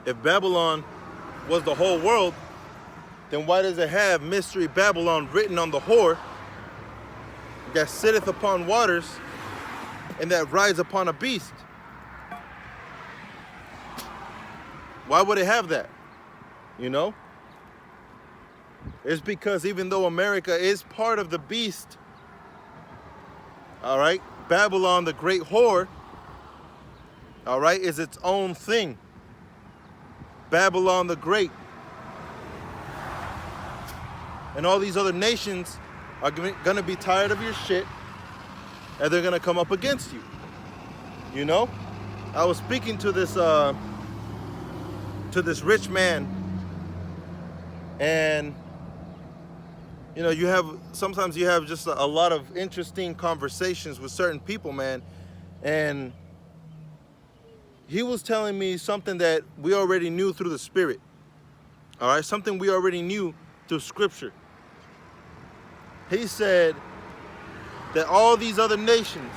If Babylon was the whole world, then why does it have Mystery Babylon written on the whore that sitteth upon waters and that rides upon a beast? Why would it have that? You know? It's because even though America is part of the beast, all right, Babylon, the great whore, all right, is its own thing. Babylon the Great. And all these other nations are gonna be tired of your shit, and they're gonna come up against you. You know? I was speaking to this rich man, and you know, sometimes you have just a lot of interesting conversations with certain people, man. And he was telling me something that we already knew through the Spirit. All right, something we already knew through Scripture. He said that all these other nations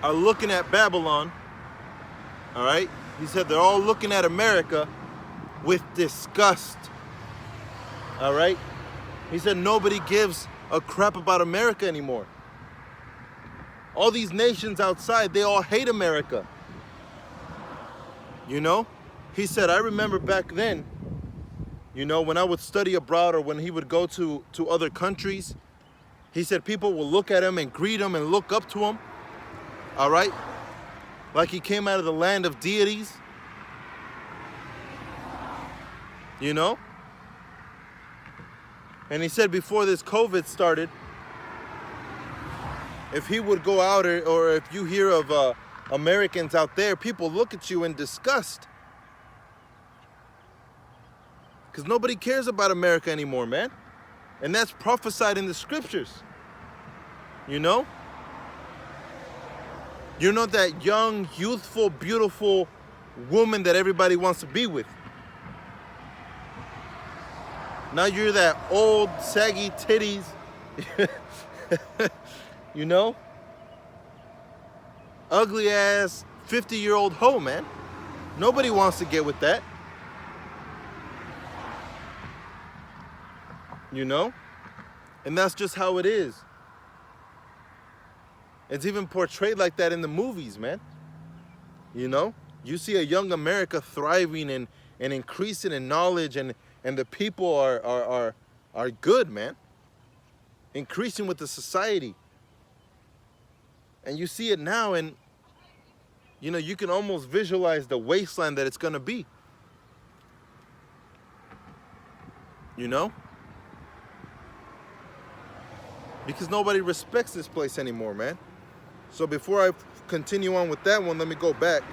are looking at Babylon. All right, he said they're all looking at America with disgust. All right, he said nobody gives a crap about America anymore. All these nations outside, they all hate America. You know? He said, I remember back then, you know, when I would study abroad or when he would go to other countries, he said people will look at him and greet him and look up to him. All right? Like he came out of the land of deities. You know? And he said before this COVID started, if he would go out or if you hear of Americans out there, people look at you in disgust. Because nobody cares about America anymore, man. And that's prophesied in the scriptures. You know? You're not that young, youthful, beautiful woman that everybody wants to be with. Now you're that old, saggy titties. You know? Ugly ass 50-year-old hoe, man. Nobody wants to get with that. You know? And that's just how it is. It's even portrayed like that in the movies, man. You know? You see a young America thriving and increasing in knowledge, and the people are good, man. Increasing with the society. And you see it now, and you know, you can almost visualize the wasteland that it's gonna be. You know? Because nobody respects this place anymore, man. So before I continue on with that one, let me go back.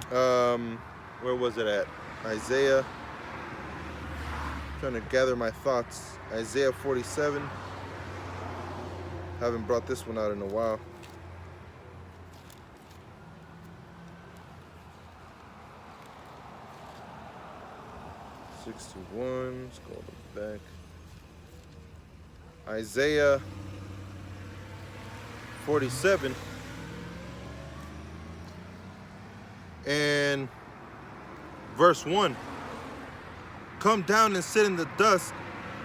Where was it at? Isaiah. Trying to gather my thoughts. Isaiah 47. Haven't brought this one out in a while. '61. Let's go back. Isaiah 47. And verse 1. Come down and sit in the dust,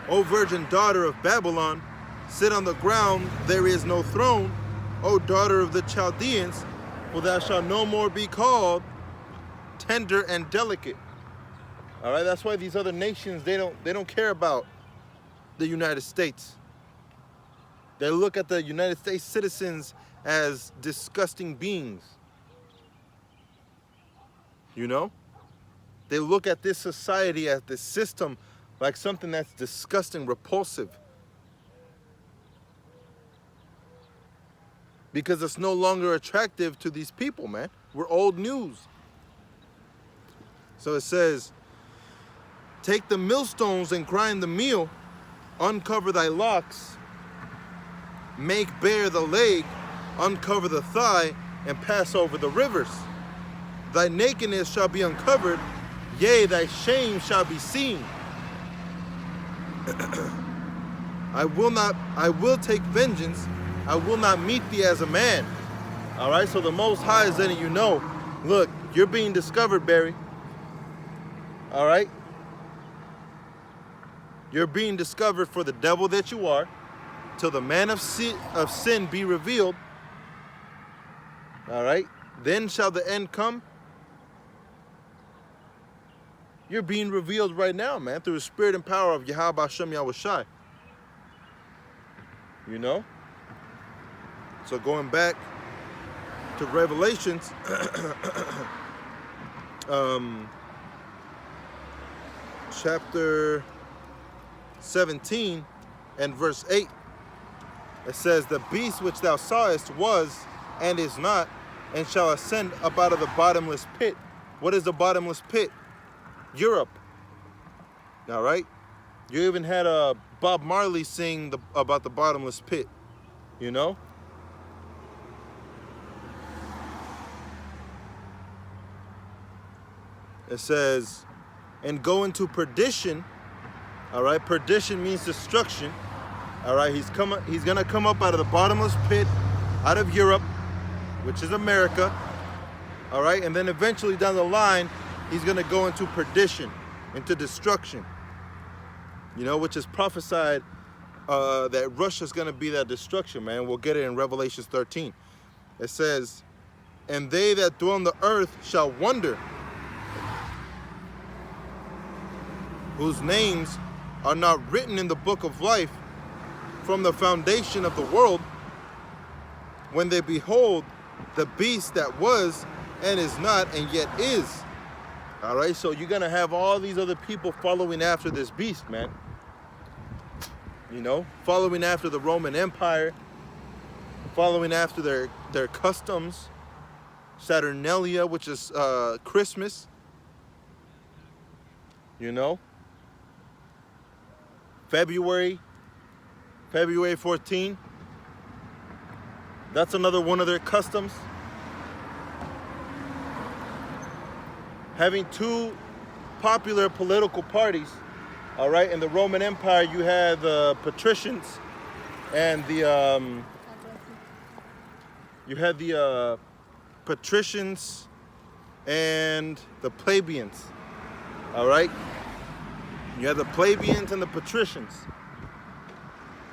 O virgin daughter of Babylon. Sit on the ground, there is no throne, O daughter of the Chaldeans, for thou shalt no more be called tender and delicate. All right, that's why these other nations, they don't care about the United States. They look at the United States citizens as disgusting beings. You know? They look at this society, at this system, like something that's disgusting, repulsive. Because it's no longer attractive to these people, man. We're old news. So it says, take the millstones and grind the meal, uncover thy locks, make bare the leg, uncover the thigh, and pass over the rivers. Thy nakedness shall be uncovered, yea, thy shame shall be seen. I will take vengeance, I will not meet thee as a man. All right, so the Most High is letting you know Look, you're being discovered, Barry. All right? You're being discovered for the devil that you are, till the man of sin be revealed. All right? Then shall the end come. You're being revealed right now, man, through the spirit and power of Yahweh Hashem Yahushai. You know? So going back to Revelations, chapter 17 and verse 8, it says, the beast which thou sawest was and is not, and shall ascend up out of the bottomless pit. What is the bottomless pit? Europe. All right? You even had Bob Marley sing about the bottomless pit, you know? It says, and go into perdition. All right? Perdition means destruction. All right? He's going to come up out of the bottomless pit, out of Europe, which is America. All right? And then eventually down the line, he's going to go into perdition, into destruction. You know, which is prophesied that Russia's going to be that destruction, man. We'll get it in Revelation 13. It says, and they that dwell on the earth shall wonder, whose names are not written in the book of life from the foundation of the world, when they behold the beast that was and is not and yet is. All right, so you're going to have all these other people following after this beast, man. You know, following after the Roman Empire, following after their customs, Saturnalia, which is Christmas, you know. February 14, that's another one of their customs. Having two popular political parties, all right, in the Roman Empire, you had the patricians and the patricians and the plebeians, all right. You have the plebeians and the patricians.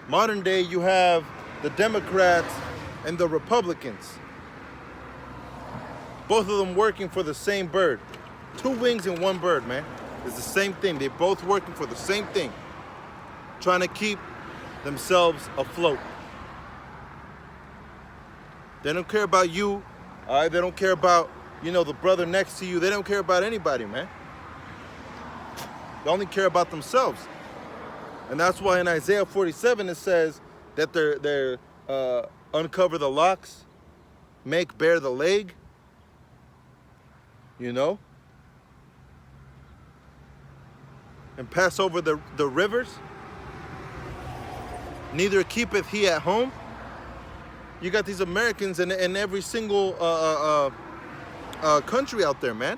Modern day, you have the Democrats and the Republicans. Both of them working for the same bird. Two wings and one bird, man. It's the same thing. They're both working for the same thing. Trying to keep themselves afloat. They don't care about you. All right? They don't care about, you know, the brother next to you. They don't care about anybody, man. They only care about themselves. And that's why in Isaiah 47 it says that they're uncover the locks, make bare the leg, you know, and pass over the rivers. Neither keepeth he at home. You got these Americans in every single country out there, man.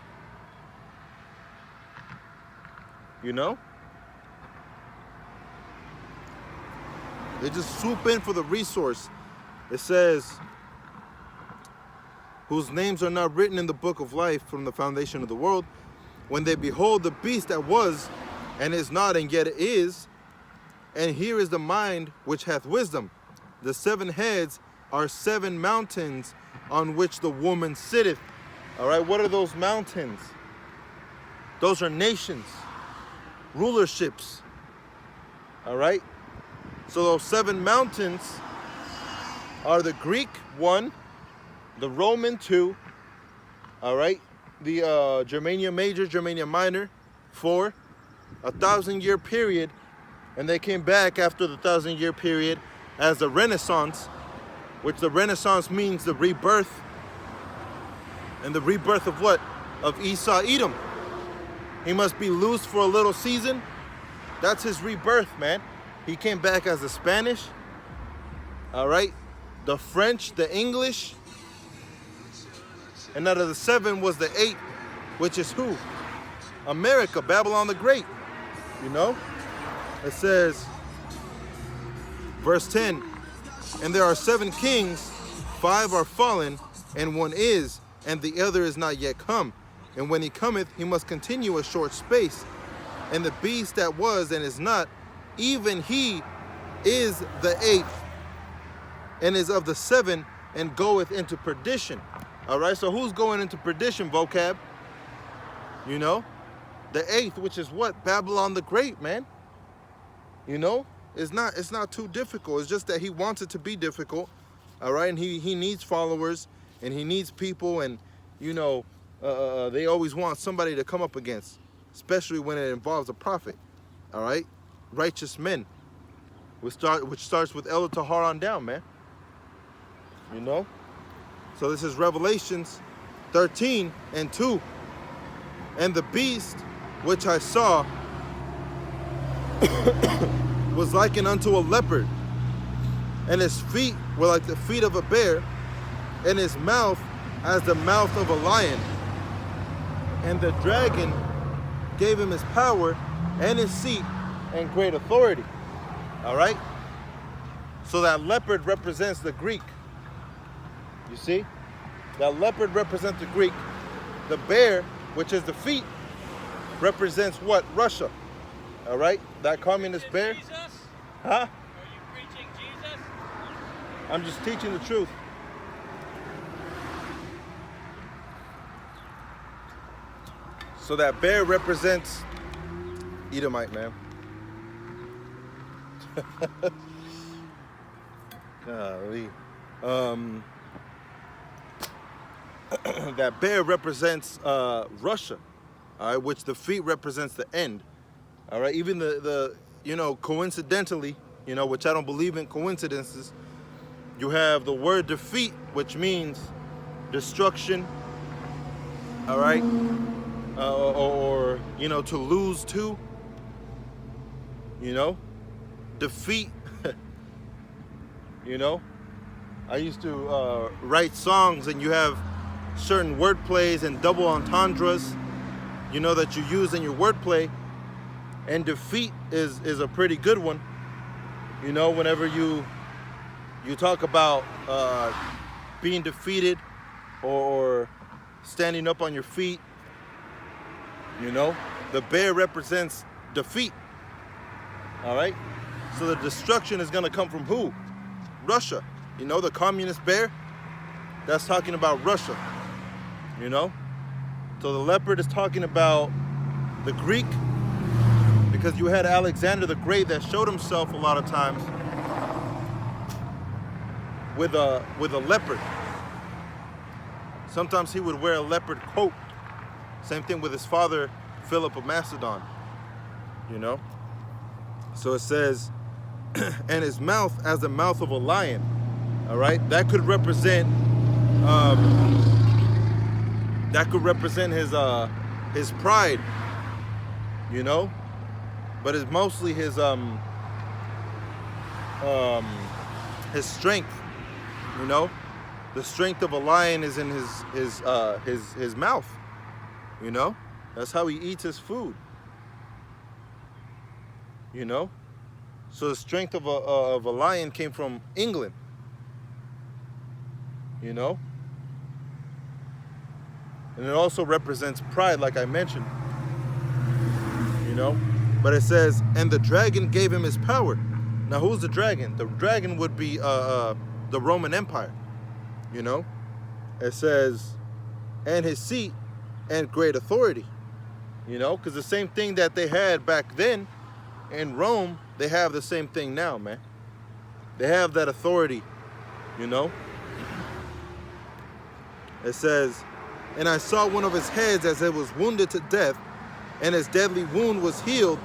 You know? They just swoop in for the resource. It says, whose names are not written in the book of life from the foundation of the world, when they behold the beast that was, and is not, and yet is. And here is the mind which hath wisdom. The 7 heads are 7 mountains on which the woman sitteth. All right, what are those mountains? Those are nations, rulerships. All right, so those 7 mountains are the Greek 1, the Roman 2, all right, the Germania Major, Germania Minor 4, 1,000-year period, and they came back after the 1,000-year period as the Renaissance, which the Renaissance means the rebirth. And the rebirth of what? Of Esau Edom. He must be loose for a little season. That's his rebirth, man. He came back as the Spanish, all right, the French, the English, and out of the 7 was the 8, which is who? America, Babylon the Great, you know? It says, verse 10, and there are 7 kings, 5 are fallen, and 1 is, and the other is not yet come. And when he cometh, he must continue a short space. And the beast that was and is not, even he is the 8th, and is of the 7, and goeth into perdition. All right, so who's going into perdition, vocab? You know, the 8th, which is what? Babylon the Great, man. You know, it's not too difficult. It's just that he wants it to be difficult. All right, and he needs followers, and he needs people, and you know, they always want somebody to come up against, especially when it involves a prophet. All right, righteous men, which starts with El Tahar on down, man. You know, so this is Revelations 13:2. And the beast which I saw was likened unto a leopard, and his feet were like the feet of a bear, and his mouth as the mouth of a lion. And the dragon gave him his power and his seat and great authority. All right? So that leopard represents the Greek. You see? That leopard represents the Greek. The bear, which is the feet, represents what? Russia. All right? That communist bear. Jesus? Huh? Are you preaching Jesus? I'm just teaching the truth. So that bear represents Edomite, man. Golly. That bear represents Russia, all right, which the feet represents the end. All right, even the you know, coincidentally, you know, which I don't believe in coincidences, you have the word defeat, which means destruction, all right, or you know, to lose to, you know, defeat. You know, I used to write songs, and you have certain word plays and double entendres, you know, that you use in your wordplay, and defeat is a pretty good one. You know, whenever you talk about being defeated or standing up on your feet, you know, the bear represents defeat. All right, so the destruction is going to come from who? Russia. You know, the communist bear, that's talking about Russia. You know, so the leopard is talking about the Greek, because you had Alexander the Great that showed himself a lot of times with a leopard. Sometimes he would wear a leopard coat. Same thing with his father, Philip of Macedon. You know, so it says, and his mouth as the mouth of a lion. All right, that could represent his pride, you know, but it's mostly his strength. You know, the strength of a lion is in his mouth. You know, that's how he eats his food. You know, so the strength of a lion came from England. You know, and it also represents pride, like I mentioned. You know, but it says, and the dragon gave him his power. Now, who's the dragon? The dragon would be the Roman Empire. You know, it says, and his seat and great authority. You know, because the same thing that they had back then in Rome, they have the same thing now, man. They have that authority, you know. It says, and I saw one of his heads as it was wounded to death, and his deadly wound was healed,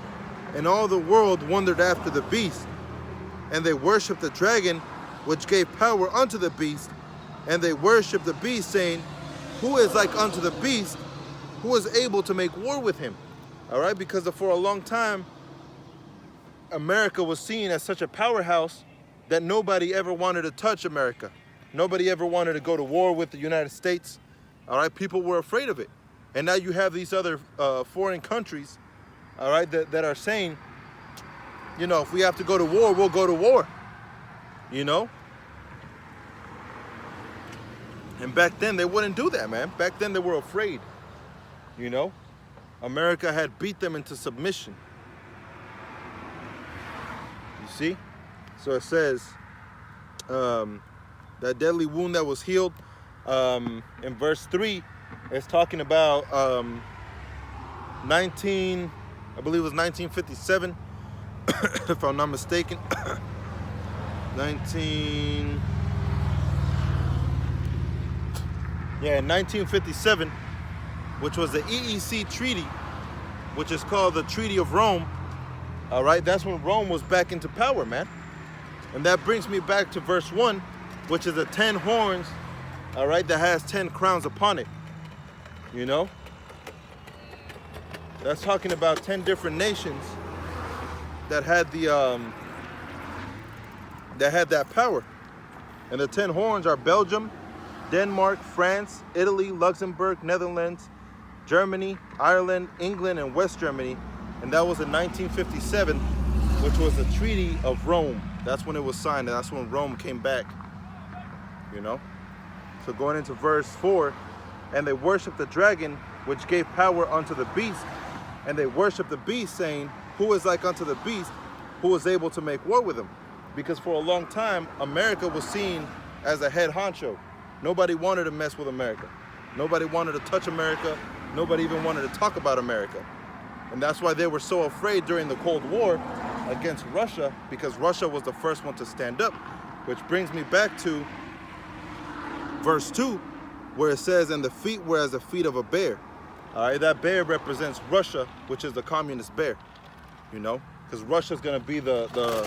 and all the world wondered after the beast. And they worshipped the dragon, which gave power unto the beast, and they worshipped the beast, saying, who is like unto the beast, who is able to make war with him? All right, because for a long time, America was seen as such a powerhouse that nobody ever wanted to touch America. Nobody ever wanted to go to war with the United States. All right, people were afraid of it. And now you have these other foreign countries, all right, that are saying, you know, if we have to go to war, we'll go to war, you know? And back then, they wouldn't do that, man. Back then, they were afraid. You know? America had beat them into submission. You see? So it says, that deadly wound that was healed, in verse 3, it's talking about I believe it was 1957, if I'm not mistaken. 1957, which was the EEC treaty, which is called the Treaty of Rome. All right, that's when Rome was back into power, man. And that brings me back to verse 1, which is the 10 horns, all right, that has 10 crowns upon it. You know? That's talking about 10 different nations that had that power. And the 10 horns are Belgium, Denmark, France, Italy, Luxembourg, Netherlands, Germany, Ireland, England, and West Germany. And that was in 1957, which was the Treaty of Rome. That's when it was signed, and that's when Rome came back. You know? So going into verse 4, and they worshiped the dragon, which gave power unto the beast. And they worshiped the beast, saying, who is like unto the beast, who was able to make war with him? Because for a long time, America was seen as a head honcho. Nobody wanted to mess with America. Nobody wanted to touch America. Nobody even wanted to talk about America. And that's why they were so afraid during the Cold War against Russia, because Russia was the first one to stand up. Which brings me back to verse 2, where it says, and the feet were as the feet of a bear. All right, that bear represents Russia, which is the communist bear, you know, because Russia's going to be the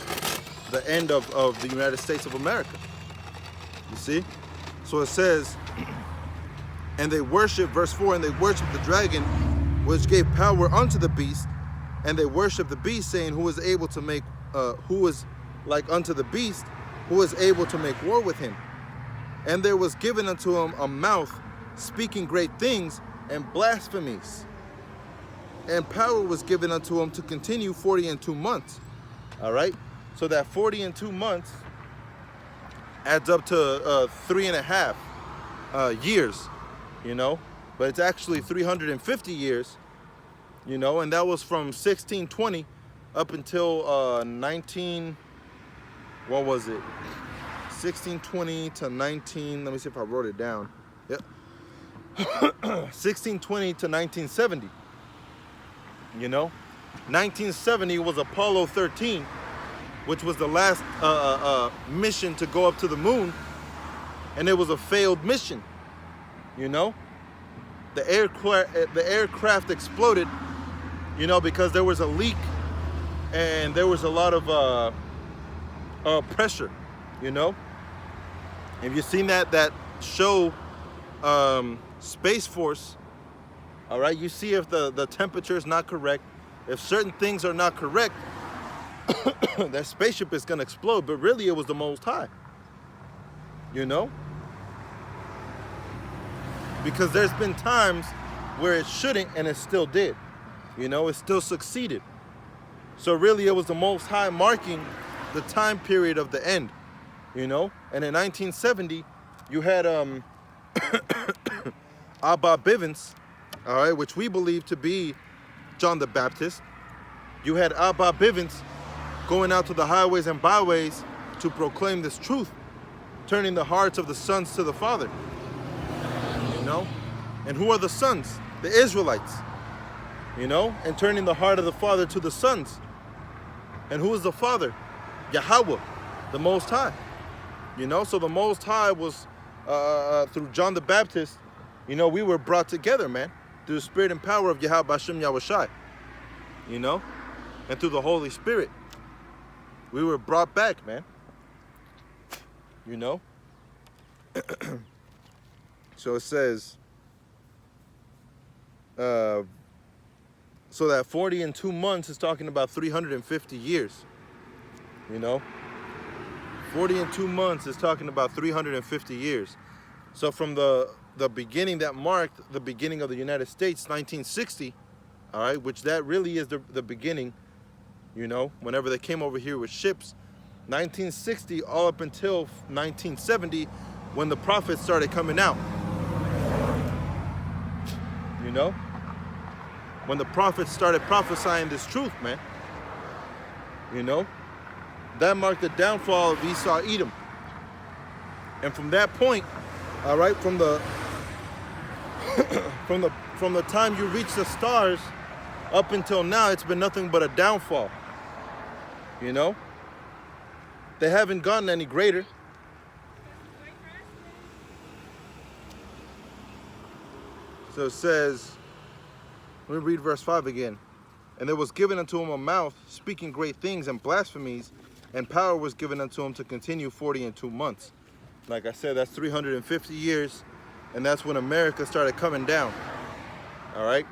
end of the United States of America. You see? So it says, and they worship, verse 4, and they worship the dragon, which gave power unto the beast, and they worship the beast, saying, who is able to make, who is like unto the beast, who is able to make war with him. And there was given unto him a mouth, speaking great things and blasphemies. And power was given unto him to continue 42 months. All right? So that 42 months adds up to 3.5 years, you know? But it's actually 350 years, you know? And that was from 1620 up until 1620 to 19, let me see if I wrote it down. Yep. 1620 to 1970. You know, 1970 was Apollo 13, which was the last mission to go up to the moon, and it was a failed mission. You know, the aircraft exploded, you know, because there was a leak and there was a lot of pressure. You know, if you've seen that show, Space Force, all right, you see if the temperature is not correct, if certain things are not correct, that spaceship is going to explode. But really, it was the Most High, you know, because there's been times where it shouldn't and it still did, you know, it still succeeded. So really, it was the Most High marking the time period of the end, you know. And in 1970, you had Abba Bivens, all right, which we believe to be John the Baptist. You had Abba Bivens going out to the highways and byways to proclaim this truth, turning the hearts of the sons to the Father, you know. And who are the sons? The Israelites, you know, and turning the heart of the Father to the sons. And who is the Father? Yahweh, the Most High, you know. So the Most High was, through John the Baptist, you know, we were brought together, man, through the spirit and power of Yahweh Bashem Yahushai, you know, and through the Holy Spirit, we were brought back, man, you know. So it says, so that 42 months is talking about 350 years, you know. 42 months is talking about 350 years. So from the beginning that marked the beginning of the United States, 1960, all right, which that really is the beginning, you know, whenever they came over here with ships, 1960 all up until 1970, when the prophets started coming out. You know? When the prophets started prophesying this truth, man. You know? That marked the downfall of Esau Edom. And from that point, all right, from the from the time you reach the stars up until now, it's been nothing but a downfall. You know? They haven't gotten any greater. So it says, let me read verse 5 again. And there was given unto him a mouth, speaking great things and blasphemies, and power was given unto him to continue 42 months. Like I said, that's 350 years, and that's when America started coming down. All right?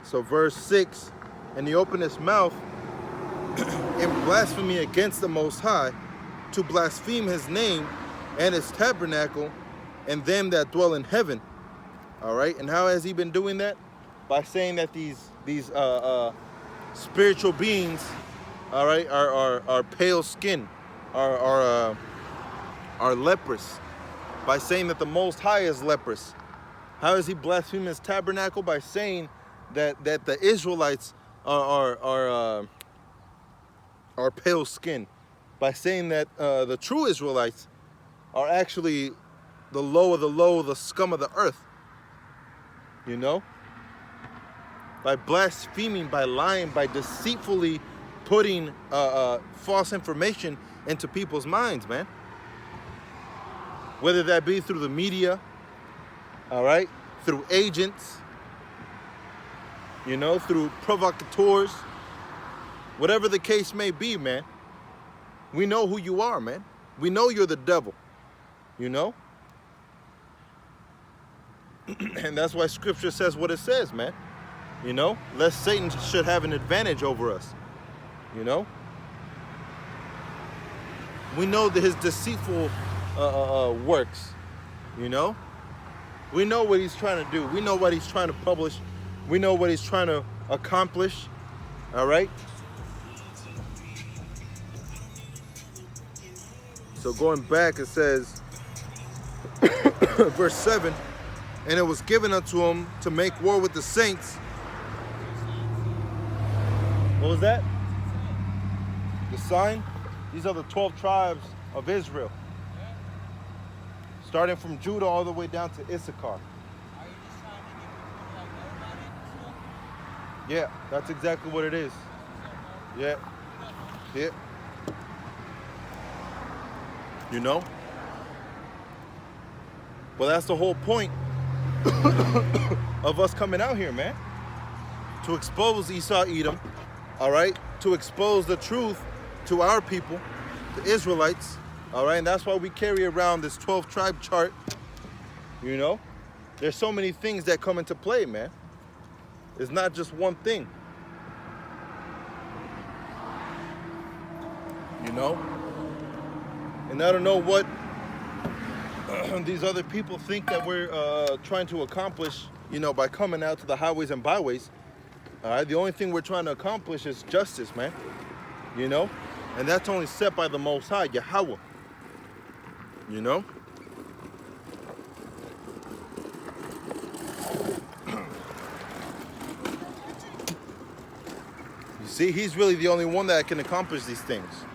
So verse 6, and he opened his mouth in blasphemy against the Most High, to blaspheme his name and his tabernacle and them that dwell in heaven. All right? And how has he been doing that? By saying that these spiritual beings, all right, are pale skin, are leprous. By saying that the Most High is leprous. How is he blaspheming his tabernacle? By saying that the Israelites are pale skin. By saying that the true Israelites are actually the low of the low, the scum of the earth. You know? By blaspheming, by lying, by deceitfully putting false information into people's minds, man. Whether that be through the media, all right, through agents, you know, through provocateurs, whatever the case may be, man. We know who you are, man. We know you're the devil, you know? And that's why scripture says what it says, man. You know, lest Satan should have an advantage over us, you know? We know that his deceitful works, you know? We know what he's trying to do. We know what he's trying to publish. We know what he's trying to accomplish, all right? So going back, it says, verse 7, and it was given unto him to make war with the saints. What was that? The sign? These are the 12 tribes of Israel. Starting from Judah all the way down to Issachar. Are you just trying to get people like know about it and stuff? Yeah, that's exactly what it is. Yeah. Yeah. You know? Well, that's the whole point of us coming out here, man. To expose Esau Edom, all right? To expose the truth to our people, the Israelites, all right? And that's why we carry around this 12 tribe chart, you know? There's so many things that come into play, man. It's not just one thing. You know? And I don't know what these other people think that we're trying to accomplish, you know, by coming out to the highways and byways. All right, the only thing we're trying to accomplish is justice, man. You know? And that's only set by the Most High, Yahweh. You know? You see, he's really the only one that can accomplish these things.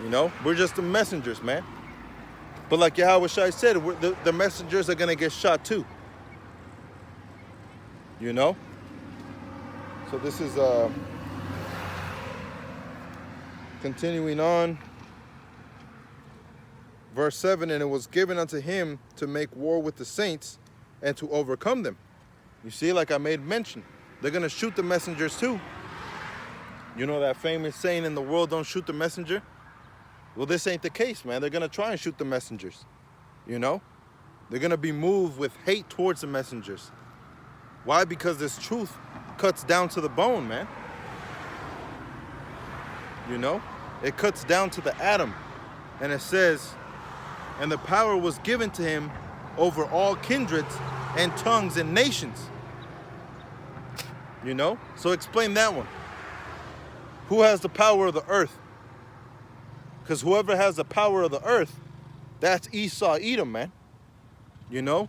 You know? We're just the messengers, man. But like Yahweh Shai said, the messengers are going to get shot too. You know? So this is continuing on. Verse 7, and it was given unto him to make war with the saints and to overcome them. You see, like I made mention, they're going to shoot the messengers too. You know that famous saying in the world, don't shoot the messenger? Well, this ain't the case, man. They're going to try and shoot the messengers. You know? They're going to be moved with hate towards the messengers. Why? Because this truth cuts down to the bone, man. You know? It cuts down to the atom. And it says, and the power was given to him over all kindreds and tongues and nations. You know? So explain that one. Who has the power of the earth? Because whoever has the power of the earth, That's Esau, Edom, man. You know?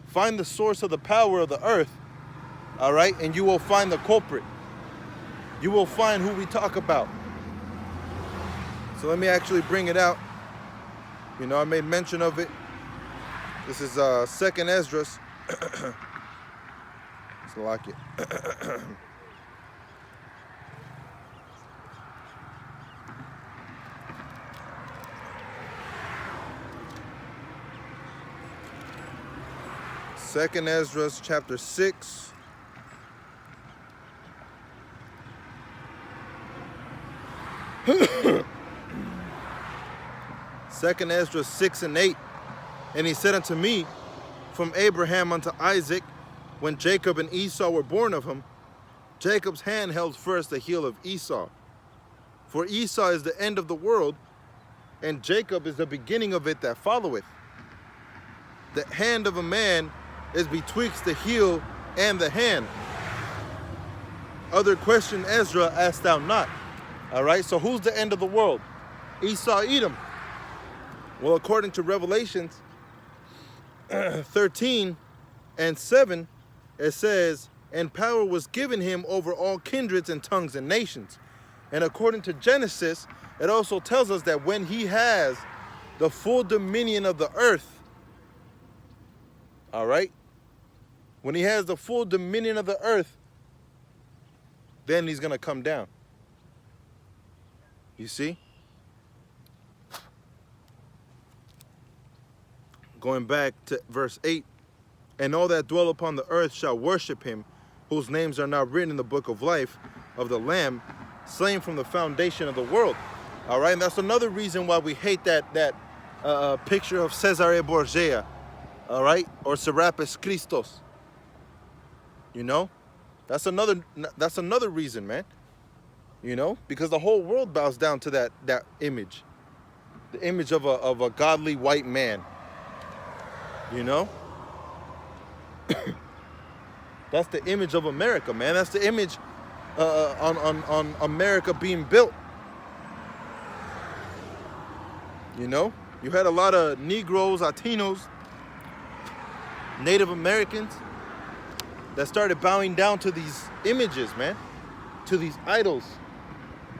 Find the source of the power of the earth, all right? And you will find the culprit. You will find who we talk about. So let me actually bring it out. You know, I made mention of it. This is 2nd Esdras. Let's lock it. Second Esdras chapter 6. Second Esdras 6 and 8. And he said unto me, from Abraham unto Isaac, when Jacob and Esau were born of him, Jacob's hand held first the heel of Esau. For Esau is the end of the world, and Jacob is the beginning of it that followeth. The hand of a man is betwixt the heel and the hand. Other question, Ezra, asked thou not. All right, so who's the end of the world? Esau, Edom. Well, according to Revelations 13 and 7, it says, and power was given him over all kindreds and tongues and nations. And according to Genesis, it also tells us that when he has the full dominion of the earth, all right, when he has the full dominion of the earth, then he's going to come down. You see? Going back to verse 8, and all that dwell upon the earth shall worship him, whose names are not written in the book of life of the Lamb, slain from the foundation of the world. All right, and that's another reason why we hate that picture of Cesare Borgia, all right, or Serapis Christos. You know, that's another reason, man. You know, because the whole world bows down to that image, the image of a godly white man. You know, that's the image of America, man. That's the image on America being built. You know, you had a lot of Negroes, Latinos, Native Americans that started bowing down to these images, man, to these idols.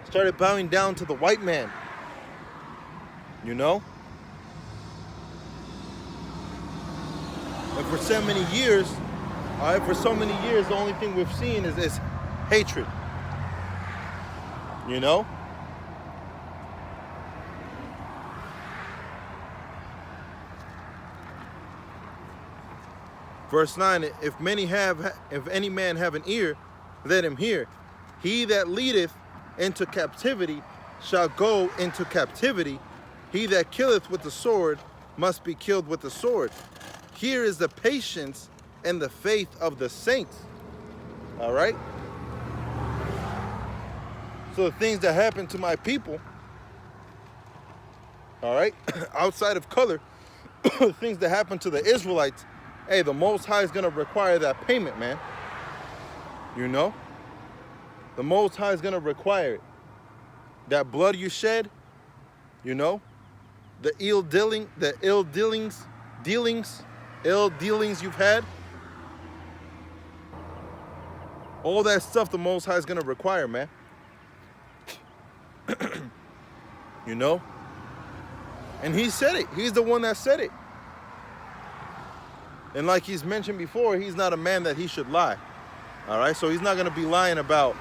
Started bowing down to the white man. You know? And for so many years, all right, the only thing we've seen is hatred. You know? Verse 9, if any man have an ear, let him hear. He that leadeth into captivity shall go into captivity. He that killeth with the sword must be killed with the sword. Here is the patience and the faith of the saints. All right? So the things that happen to my people, all right, outside of color, things that happen to the Israelites, hey, the Most High is going to require that payment, man. You know? The Most High is going to require it. That blood you shed, you know? The ill dealings you've had. All that stuff the Most High is going to require, man. You know? And he said it. He's the one that said it. And like he's mentioned before, he's not a man that he should lie. All right? So he's not going to be lying about,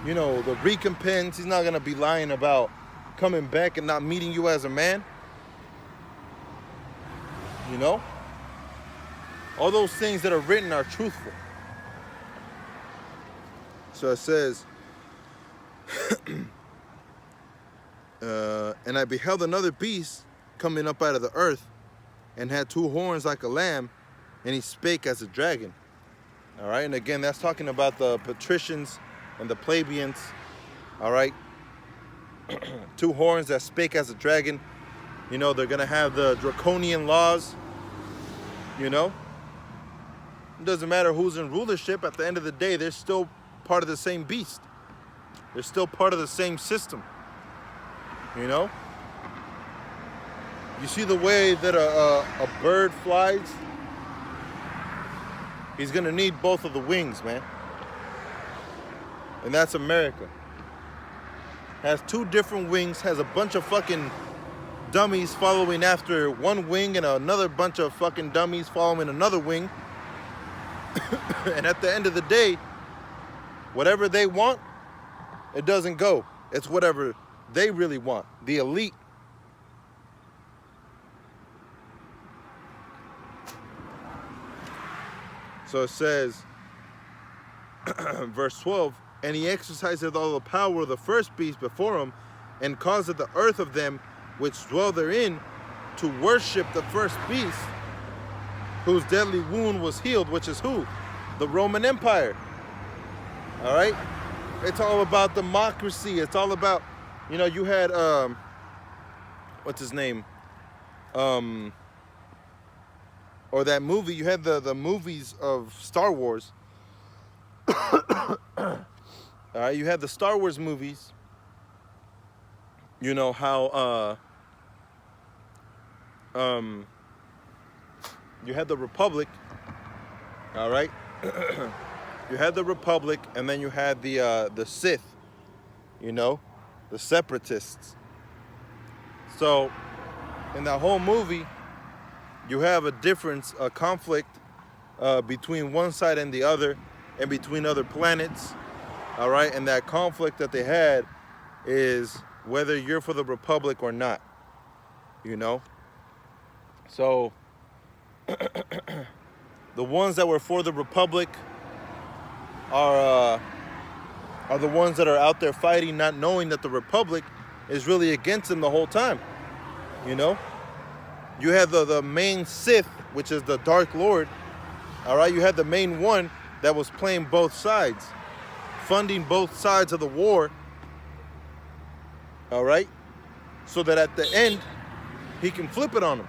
you know, the recompense. He's not going to be lying about coming back and not meeting you as a man. You know? All those things that are written are truthful. So it says, and I beheld another beast coming up out of the earth, and had two horns like a lamb, and he spake as a dragon. All right, and again, that's talking about the patricians and the plebeians. All right, two horns that spake as a dragon. You know, they're gonna have the draconian laws. You know, it doesn't matter who's in rulership. At the end of the day, they're still part of the same beast. They're still part of the same system. You know? You see the way that a bird flies? He's gonna need both of the wings, man. And that's America. Has two different wings, has a bunch of fucking dummies following after one wing and another bunch of fucking dummies following another wing. And at the end of the day, whatever they want, it doesn't go. It's whatever they really want. The elite. So it says, verse 12, and he exerciseth all the power of the first beast before him, and causeth the earth of them which dwell therein to worship the first beast, whose deadly wound was healed, which is who? The Roman Empire. All right? It's all about democracy. It's all about, you know, you had, what's his name? Or that movie, you had the movies of Star Wars. All right, you had the Star Wars movies. You know how you had the Republic. All right, you had the Republic, and then you had the Sith. You know, the Separatists. So, in that whole movie, you have a difference, a conflict between one side and the other, and between other planets. All right, and that conflict that they had is whether you're for the Republic or not. You know, so the ones that were for the Republic are the ones that are out there fighting, not knowing that the Republic is really against them the whole time. You know, you had the main Sith, which is the Dark Lord. All right, you had the main one that was playing both sides, funding both sides of the war. All right, so that at the end he can flip it on them,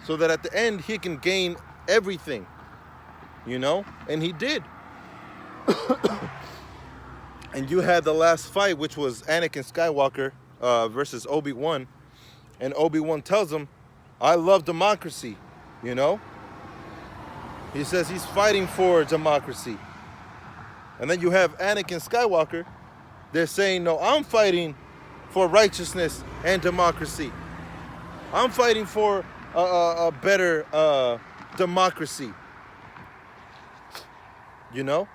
so that at the end he can gain everything. You know, and he did. And you had the last fight, which was Anakin Skywalker versus Obi-Wan, and Obi-Wan tells him, I love democracy, you know? He says he's fighting for democracy. And then you have Anakin Skywalker, they're saying, no, I'm fighting for righteousness and democracy. I'm fighting for a better democracy. You know?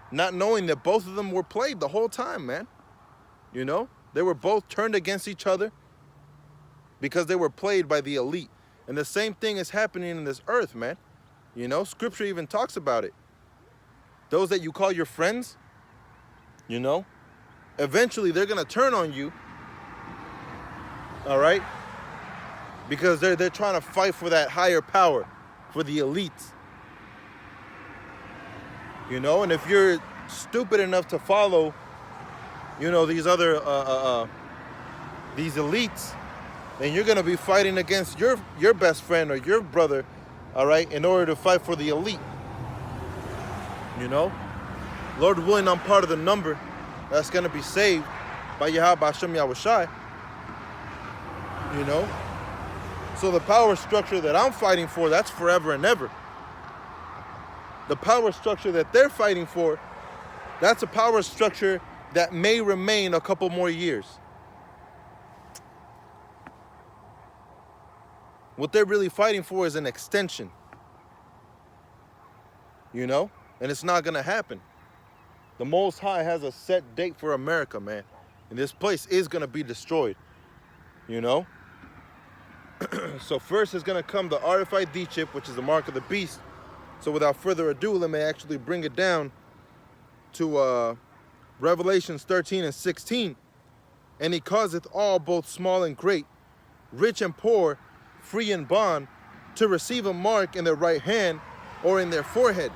Not knowing that both of them were played the whole time, man. You know? They were both turned against each other because they were played by the elite. And the same thing is happening in this earth, man. You know? Scripture even talks about it. Those that you call your friends, you know? Eventually they're going to turn on you. All right? Because they're trying to fight for that higher power, for the elites. You know, and if you're stupid enough to follow, you know, these other, these elites, then you're going to be fighting against your best friend or your brother, all right, in order to fight for the elite. You know, Lord willing, I'm part of the number that's going to be saved by Yahweh Hashem Yahushai. You know, so the power structure that I'm fighting for, that's forever and ever. The power structure that they're fighting for, that's a power structure that may remain a couple more years. What they're really fighting for is an extension. You know? And it's not going to happen. The Most High has a set date for America, man. And this place is going to be destroyed. You know? So first is going to come the RFID chip, which is the mark of the beast. So without further ado, let me actually bring it down to Revelations 13 and 16. And he causeth all, both small and great, rich and poor, free and bond, to receive a mark in their right hand or in their forehead,